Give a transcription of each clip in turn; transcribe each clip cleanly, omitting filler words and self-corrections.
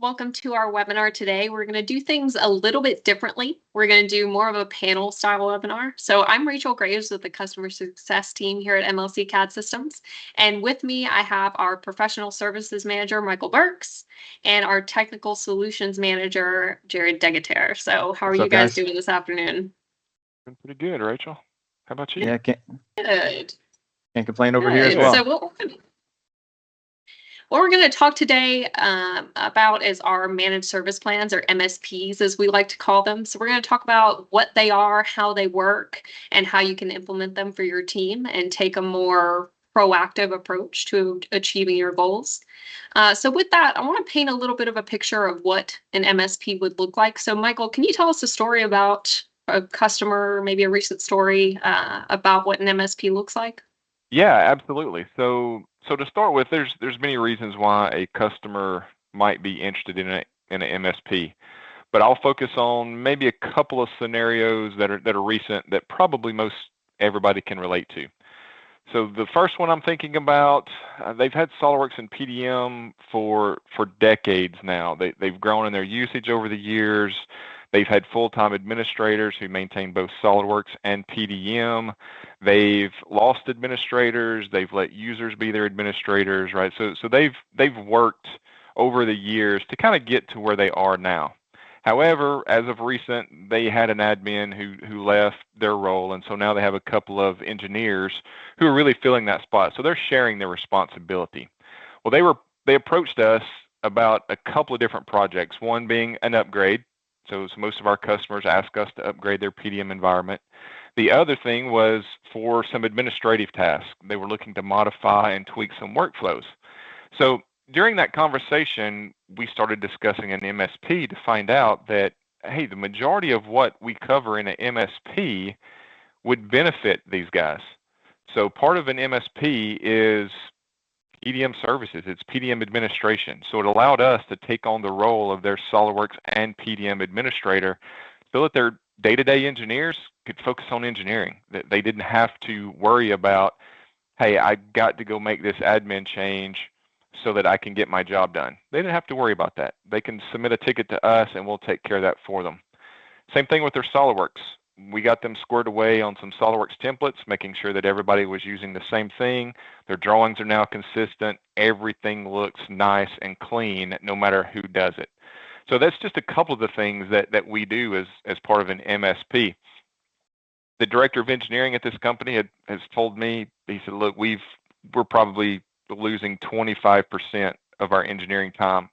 Welcome to our webinar today. We're going to do things a little bit differently. We're going to do more of a panel style webinar. So I'm Rachel Graves with the customer success team here at MLC CAD Systems. And with me, I have our professional services manager, Michael Burks, and our technical solutions manager, Degeyter. So how are What's you up, guys guys? doing this afternoon? Been pretty good, Rachel. How about you? Yeah, Good. can't complain over here as Good. well. So what we're going to talk today about is our managed service plans, or MSPs, as we like to call them. So we're going to talk about what they are, how they work, and how you can implement them for your team and take a more proactive approach to achieving your goals. So with that, I want to paint a little bit of a picture of what an MSP would look like. So Michael, can you tell us a story about a customer, maybe a recent story about what an MSP looks like? Yeah, absolutely. So to start with, there's many reasons why a customer might be interested in an MSP, but I'll focus on maybe a couple of scenarios that are recent that probably most everybody can relate to. So the first one I'm thinking about, they've had SOLIDWORKS and PDM for decades now. They've grown in their usage over the years. They've had full-time administrators who maintain both SOLIDWORKS and PDM. They've lost administrators. They've let users be their administrators, right? So they've worked over the years to kind of get to where they are now. However, as of recent, they had an admin who left their role, and so now they have a couple of engineers who are really filling that spot. So they're sharing their responsibility. Well, they approached us about a couple of different projects, one being an upgrade. So most of our customers ask us to upgrade their PDM environment. The other thing was for some administrative tasks. They were looking to modify and tweak some workflows. So during that conversation, we started discussing an MSP to find out that, hey, the majority of what we cover in an MSP would benefit these guys. So part of an MSP is PDM services. It's PDM administration. So it allowed us to take on the role of their SOLIDWORKS and PDM administrator so that their day-to-day engineers could focus on engineering. That they didn't have to worry about, hey, I got to go make this admin change so that I can get my job done. They didn't have to worry about that. They can submit a ticket to us and we'll take care of that for them. Same thing with their SOLIDWORKS. We got them squared away on some SOLIDWORKS templates, making sure that everybody was using the same thing. Their drawings are now consistent. Everything looks nice and clean, no matter who does it. So that's just a couple of the things that we do as part of an MSP. The director of engineering at this company has told me, he said, look, we're probably losing 25% of our engineering time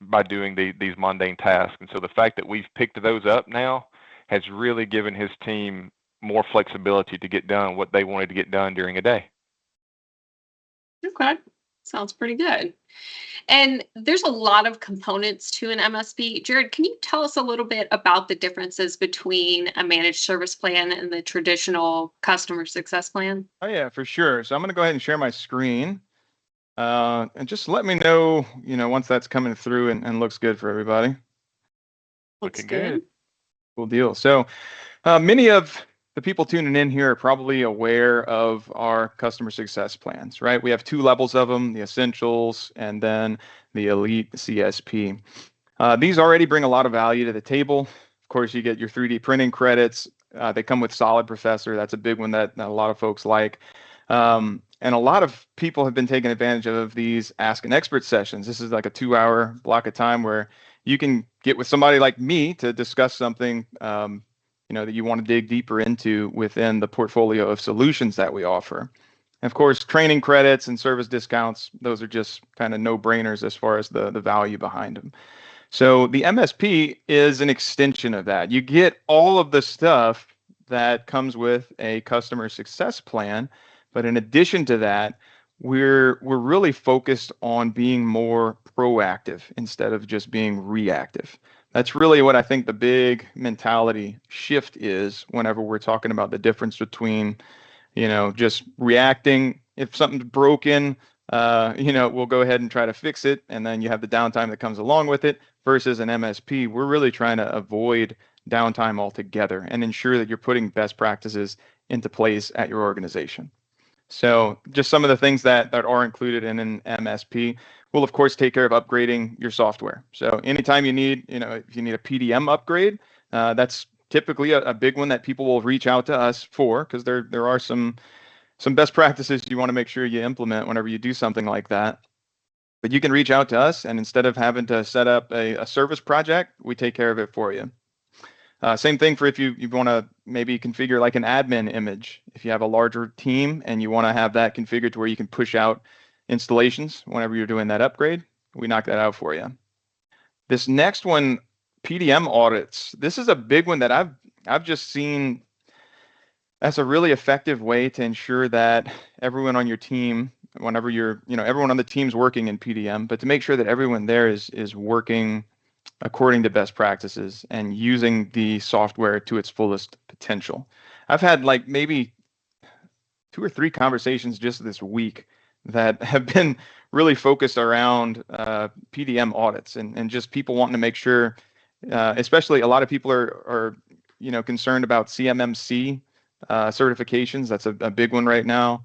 by doing these mundane tasks. And so the fact that we've picked those up now has really given his team more flexibility to get done what they wanted to get done during a day. Okay, sounds pretty good. And there's a lot of components to an MSP. Jared, can you tell us a little bit about the differences between a managed service plan and the traditional customer success plan? Oh yeah, for sure. So I'm going to go ahead and share my screen, and just let me know, once that's coming through and looks good for everybody. Looks Looking good. Cool deal. So many of the people tuning in here are probably aware of our customer success plans, right? We have two levels of them, the essentials and then the elite CSP. These already bring a lot of value to the table. Of course, you get your 3D printing credits. They come with Solid Professor. That's a big one that a lot of folks like. And a lot of people have been taking advantage of these Ask an Expert sessions. This is like a 2-hour block of time where you can get with somebody like me to discuss something that you want to dig deeper into within the portfolio of solutions that we offer. And of course, training credits and service discounts, those are just kind of no-brainers as far as the value behind them. So the MSP is an extension of that. You get all of the stuff that comes with a customer success plan, but in addition to that, we're really focused on being more proactive instead of just being reactive. That's really what I think the big mentality shift is whenever we're talking about the difference between, just reacting. If something's broken, we'll go ahead and try to fix it. And then you have the downtime that comes along with it versus an MSP. We're really trying to avoid downtime altogether and ensure that you're putting best practices into place at your organization. So just some of the things that are included in an MSP will of course take care of upgrading your software. So anytime you need, if you need a PDM upgrade, that's typically a big one that people will reach out to us for, because there are some best practices you want to make sure you implement whenever you do something like that. But you can reach out to us, and instead of having to set up a service project, we take care of it for you. Same thing for if you want to maybe configure like an admin image. If you have a larger team and you want to have that configured to where you can push out installations whenever you're doing that upgrade, we knock that out for you. This next one, PDM audits. This is a big one that I've just seen as a really effective way to ensure that everyone on your team, whenever you're, everyone on the team's working in PDM, but to make sure that everyone there is working according to best practices and using the software to its fullest potential. I've had like maybe 2 or 3 conversations just this week that have been really focused around PDM audits and just people wanting to make sure, especially a lot of people are concerned about CMMC certifications. That's a big one right now.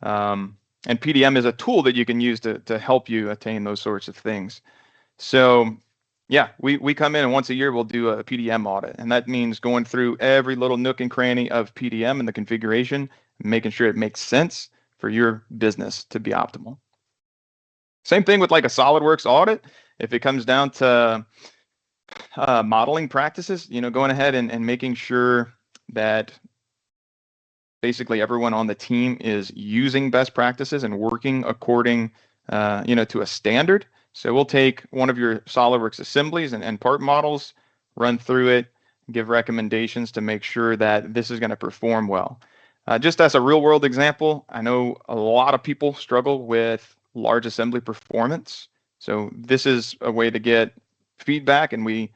And PDM is a tool that you can use to help you attain those sorts of things. So yeah, we come in and once a year we'll do a PDM audit, and that means going through every little nook and cranny of PDM and the configuration, making sure it makes sense for your business to be optimal. Same thing with like a SolidWorks audit. If it comes down to modeling practices, going ahead and making sure that basically everyone on the team is using best practices and working according, to a standard. So we'll take one of your SolidWorks assemblies and part models, run through it, give recommendations to make sure that this is going to perform well. Just as a real world example, I know a lot of people struggle with large assembly performance. So this is a way to get feedback, and we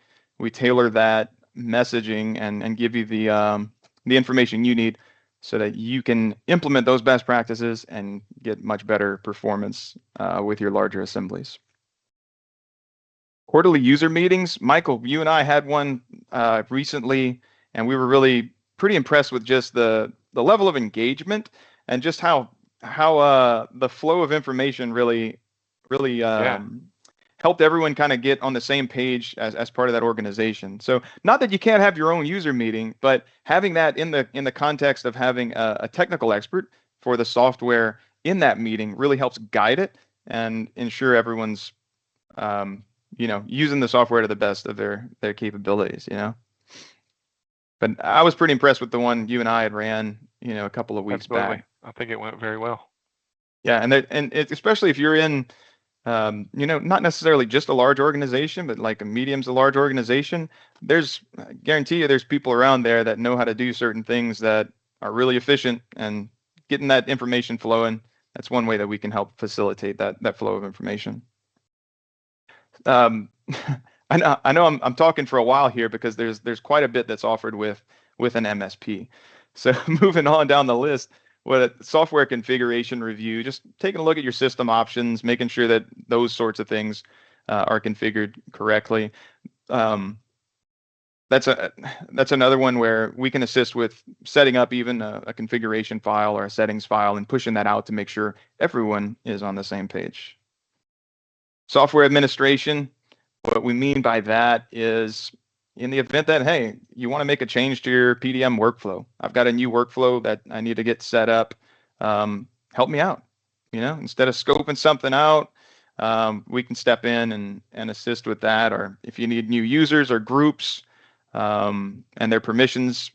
tailor that messaging and give you the information you need so that you can implement those best practices and get much better performance with your larger assemblies. Quarterly user meetings. Michael, you and I had one recently, and we were really pretty impressed with just the level of engagement and just how the flow of information really helped everyone kind of get on the same page as part of that organization. So not that you can't have your own user meeting, but having that in the context of having a technical expert for the software in that meeting really helps guide it and ensure everyone's using the software to the best of their capabilities, But I was pretty impressed with the one you and I had ran, a couple of weeks back. I think it went very well. Yeah, and especially if you're in, not necessarily just a large organization, but like a medium to large organization, I guarantee you there's people around there that know how to do certain things that are really efficient, and getting that information flowing, that's one way that we can help facilitate that flow of information. I know I'm talking for a while here because there's quite a bit that's offered with an MSP. So moving on down the list, what software configuration review, just taking a look at your system options, making sure that those sorts of things are configured correctly. That's another one where we can assist with setting up even a configuration file or a settings file and pushing that out to make sure everyone is on the same page. Software administration, what we mean by that is in the event that, hey, you want to make a change to your PDM workflow. I've got a new workflow that I need to get set up. Help me out. Instead of scoping something out, we can step in and assist with that. Or if you need new users or groups and their permissions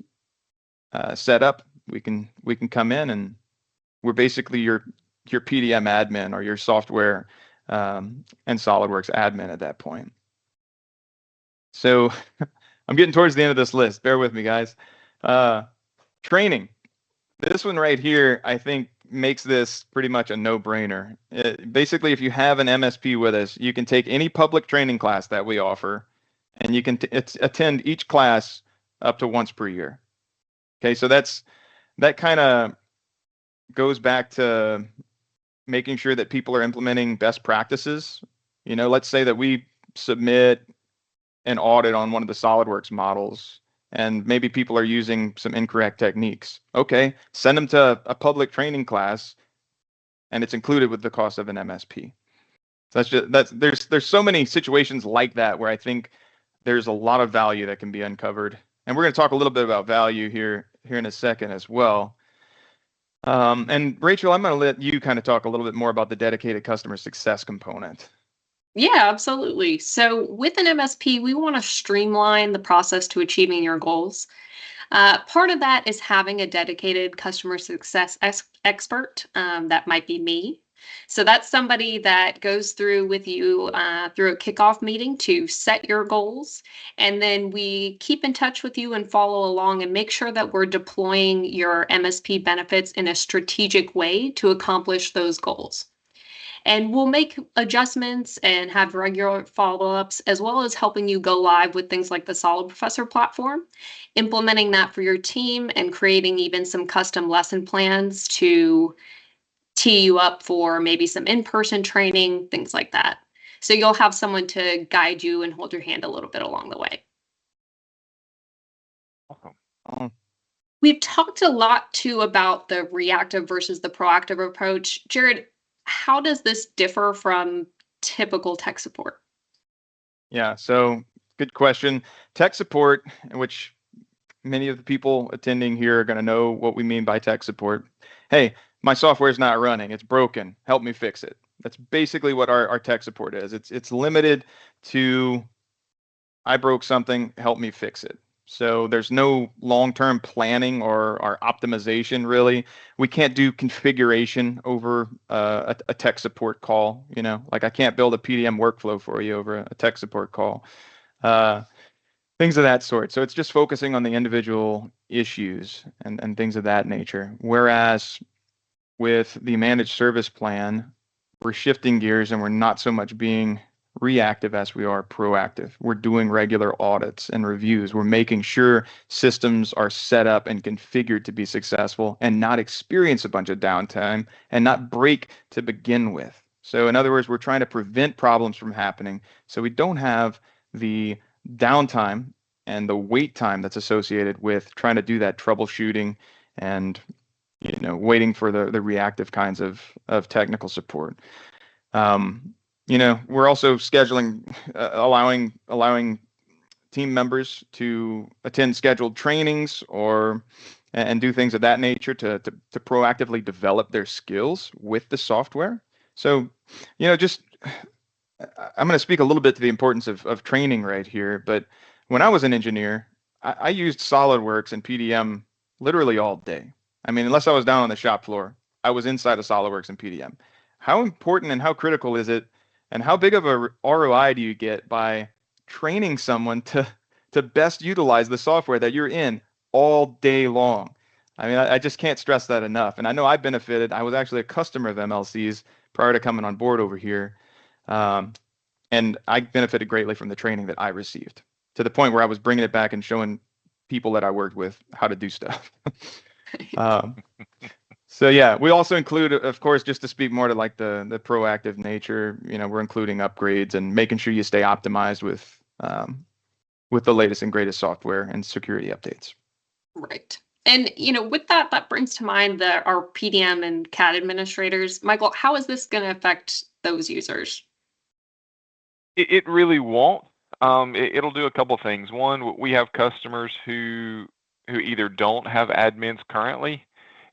set up, we can come in, and we're basically your PDM admin or your software and SolidWorks admin at that point. So I'm getting towards the end of this list. Bear with me, guys. Training. This one right here, I think, makes this pretty much a no-brainer. Basically, if you have an MSP with us, you can take any public training class that we offer, and you can attend each class up to once per year. Okay, so that kind of goes back to making sure that people are implementing best practices. Let's say that we submit an audit on one of the SolidWorks models, and maybe people are using some incorrect techniques. Okay, send them to a public training class, and it's included with the cost of an MSP. So there's so many situations like that where I think there's a lot of value that can be uncovered, and we're going to talk a little bit about value here in a second as well. And Rachel, I'm going to let you kind of talk a little bit more about the dedicated customer success component. Yeah, absolutely. So with an MSP, we want to streamline the process to achieving your goals. Part of that is having a dedicated customer success expert. That might be me. So that's somebody that goes through with you through a kickoff meeting to set your goals. And then we keep in touch with you and follow along and make sure that we're deploying your MSP benefits in a strategic way to accomplish those goals. And we'll make adjustments and have regular follow-ups, as well as helping you go live with things like the Solid Professor platform, implementing that for your team, and creating even some custom lesson plans to tee you up for maybe some in-person training, things like that. So you'll have someone to guide you and hold your hand a little bit along the way. Awesome. We've talked a lot too about the reactive versus the proactive approach. Jared, how does this differ from typical tech support? Yeah, so good question. Tech support, which many of the people attending here are going to know what we mean by tech support. Hey, my software is not running. It's broken. Help me fix it. That's basically what our tech support is. It's limited to, I broke something, help me fix it. So there's no long-term planning or optimization really. We can't do configuration over a tech support call. You know, like I can't build a PDM workflow for you over a tech support call. Things of that sort. So it's just focusing on the individual issues and things of that nature. Whereas with the managed service plan, we're shifting gears and we're not so much being reactive as we are proactive. We're doing regular audits and reviews. We're making sure systems are set up and configured to be successful and not experience a bunch of downtime and not break to begin with. So in other words, we're trying to prevent problems from happening so we don't have the downtime and the wait time that's associated with trying to do that troubleshooting and waiting for the reactive kinds of technical support. We're also scheduling, allowing team members to attend scheduled trainings and do things of that nature to proactively develop their skills with the software. So, I'm going to speak a little bit to the importance of training right here. But when I was an engineer, I used SolidWorks and PDM literally all day. I mean, unless I was down on the shop floor, I was inside of SolidWorks and PDM. How important and how critical is it, and how big of a ROI do you get by training someone to best utilize the software that you're in all day long? I mean, I just can't stress that enough. And I know I benefited. I was actually a customer of MLC's prior to coming on board over here. And I benefited greatly from the training that I received, to the point where I was bringing it back and showing people that I worked with how to do stuff. So yeah, we also include, of course, just to speak more to like the proactive nature, we're including upgrades and making sure you stay optimized with the latest and greatest software and security updates. Right. And, with that brings to mind our PDM and CAD administrators. Michael, how is this going to affect those users? It really won't. It'll do a couple things. One, we have customers who either don't have admins currently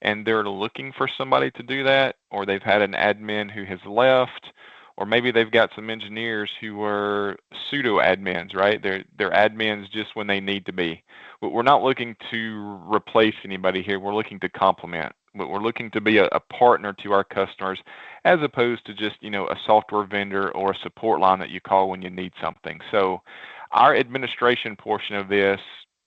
and they're looking for somebody to do that, or they've had an admin who has left, or maybe they've got some engineers who are pseudo admins, right? They're admins just when they need to be. But we're not looking to replace anybody here. We're looking to complement. But we're looking to be a partner to our customers, as opposed to just, a software vendor or a support line that you call when you need something. So our administration portion of this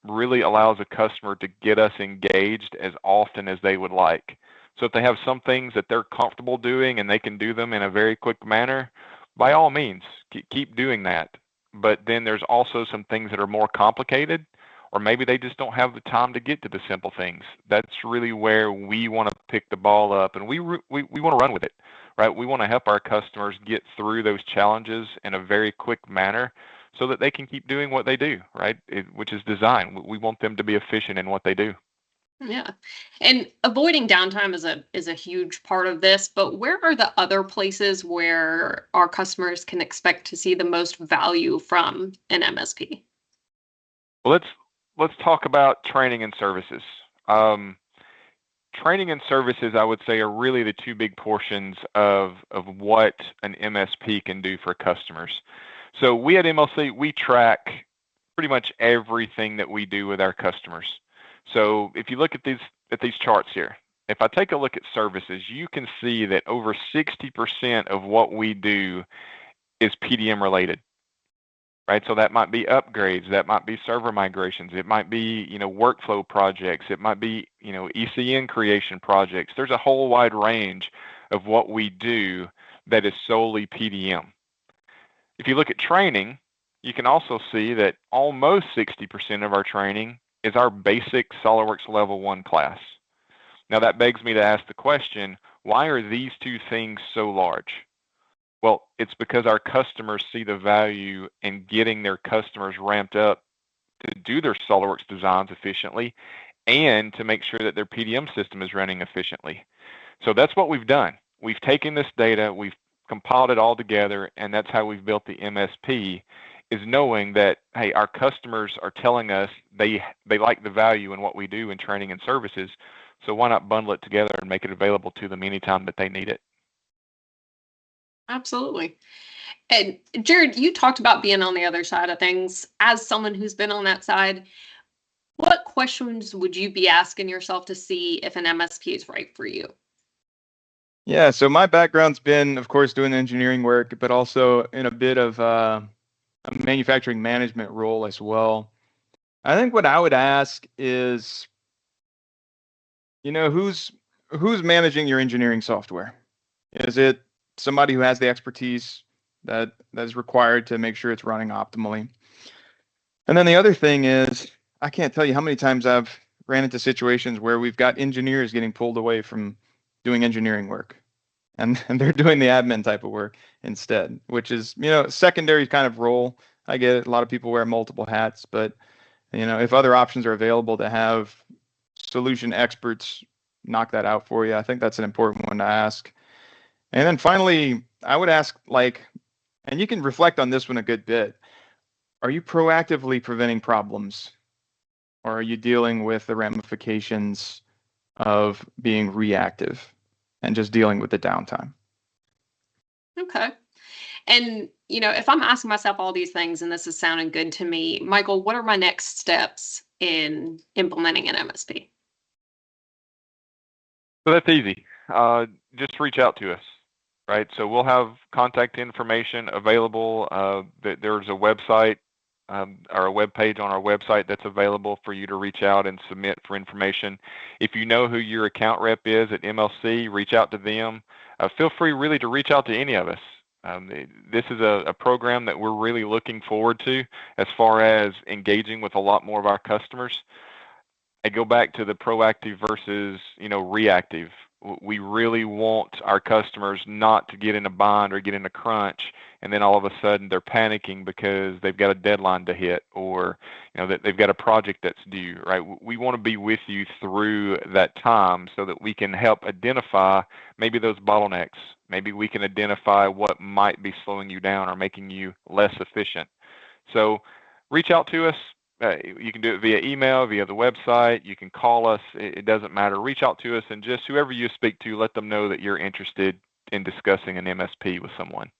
really allows a customer to get us engaged as often as they would like. So if they have some things that they're comfortable doing and they can do them in a very quick manner, by all means, keep doing that. But then there's also some things that are more complicated, or maybe they just don't have the time to get to the simple things. That's really where we want to pick the ball up, and we want to run with it, right? We want to help our customers get through those challenges in a very quick manner so that they can keep doing what they do, right? Which is design. We want them to be efficient in what they do. Yeah. And avoiding downtime is a huge part of this, but where are the other places where our customers can expect to see the most value from an MSP? Well, let's talk about training and services. Training and services, I would say, are really the two big portions of what an MSP can do for customers. So we at MLC, we track pretty much everything that we do with our customers. So if you look at these charts here, if I take a look at services, you can see that over 60% of what we do is PDM related, right? So that might be upgrades, that might be server migrations, it might be, workflow projects, it might be, ECN creation projects. There's a whole wide range of what we do that is solely PDM. If you look at training, you can also see that almost 60% of our training is our basic SOLIDWORKS Level 1 class. Now that begs me to ask the question, why are these two things so large? Well, it's because our customers see the value in getting their customers ramped up to do their SOLIDWORKS designs efficiently and to make sure that their PDM system is running efficiently. So that's what we've done. We've taken this data, we've compiled it all together, and that's how we've built the MSP, is knowing that, hey, our customers are telling us they like the value in what we do in training and services, so why not bundle it together and make it available to them anytime that they need it? Absolutely. And Jared, you talked about being on the other side of things. As someone who's been on that side, what questions would you be asking yourself to see if an MSP is right for you? Yeah, so my background's been, of course, doing engineering work, but also in a bit of a manufacturing management role as well. I think what I would ask is, who's managing your engineering software? Is it somebody who has the expertise that is required to make sure it's running optimally? And then the other thing is, I can't tell you how many times I've ran into situations where we've got engineers getting pulled away from doing engineering work, and they're doing the admin type of work instead, which is, secondary kind of role. I get it. A lot of people wear multiple hats, but if other options are available to have solution experts knock that out for you, I think that's an important one to ask. And then finally, I would ask, and you can reflect on this one a good bit, are you proactively preventing problems, or are you dealing with the ramifications of being reactive and just dealing with the downtime? Okay. And, if I'm asking myself all these things and this is sounding good to me, Michael, what are my next steps in implementing an MSP? So that's easy. Just reach out to us, right? So we'll have contact information available. There's a website or a web page on our website that's available for you to reach out and submit for information. If you know who your account rep is at MLC, reach out to them. Feel free really to reach out to any of us. This is a program that we're really looking forward to as far as engaging with a lot more of our customers. I go back to the proactive versus, reactive. We really want our customers not to get in a bind or get in a crunch, and then all of a sudden they're panicking because they've got a deadline to hit, or that they've got a project that's due, right? We want to be with you through that time so that we can help identify maybe those bottlenecks. Maybe we can identify what might be slowing you down or making you less efficient. So reach out to us. You can do it via email, via the website. You can call us. It doesn't matter. Reach out to us, and just whoever you speak to, let them know that you're interested in discussing an MSP with someone.